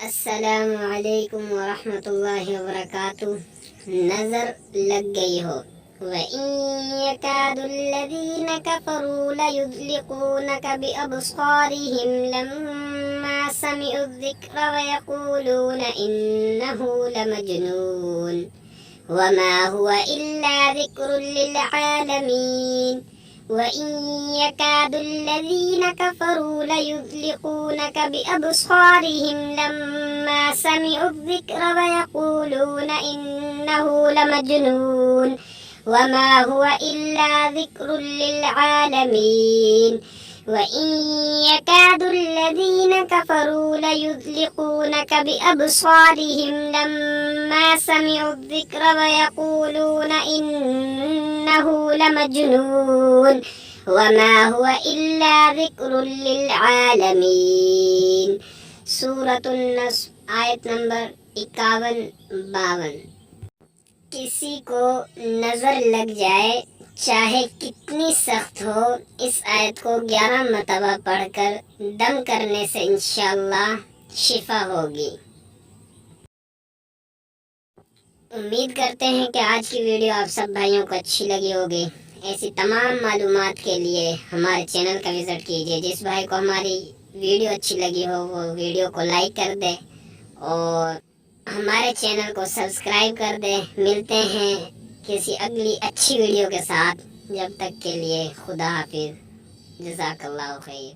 السلام علیکم ورحمۃ اللہ وبرکاتہ۔ نظر لگ گئی ہو۔ وَإِن يَكَادُ الَّذِينَ كَفَرُوا لَيُزْلِقُونَكَ بِأَبْصَارِهِمْ لَمَّا سَمِعُوا الذِّكْرَ وَيَقُولُونَ إِنَّهُ لَمَجْنُونٌ وَمَا هُوَ إِلَّا ذِكْرٌ لِّلْعَالَمِينَ وَإِن يَكَادُ الَّذِينَ كَفَرُوا لَيُزْلِقُونَكَ بِأَبْصَارِهِمْ لَمَّا سَمِعُوا الذِّكْرَ وَيَقُولُونَ إِنَّهُ لَمَجْنُونٌ وَمَا هُوَ إِلَّا ذِكْرٌ لِّلْعَالَمِينَ وَإِن يَكَادُ الَّذِينَ كَفَرُوا لَيُزْلِقُونَكَ بِأَبْصَارِهِمْ لَمَّا سَمِعُوا الذِّكْرَ وَيَقُولُونَ إِنَّهُ لَمَجْنُونٌ وَمَا هُوَ إِلَّا ذِكْرٌ لِّلْعَالَمِينَ۔ سورۃ النصر آیت نمبر 51-52۔ کسی کو نظر لگ جائے چاہے کتنی سخت ہو، اس آیت کو 11 مرتبہ پڑھ کر دم کرنے سے انشاءاللہ شفا ہوگی۔ امید کرتے ہیں کہ آج کی ویڈیو آپ سب بھائیوں کو اچھی لگی ہوگی۔ ایسی تمام معلومات کے لیے ہمارے چینل کا وزٹ کیجیے۔ جس بھائی کو ہماری ویڈیو اچھی لگی ہو وہ ویڈیو کو لائک کر دے اور ہمارے چینل کو سبسکرائب کر دے۔ ملتے ہیں کسی اگلی اچھی ویڈیو کے ساتھ، جب تک کے لیے خدا حافظ، جزاک اللہ خیر۔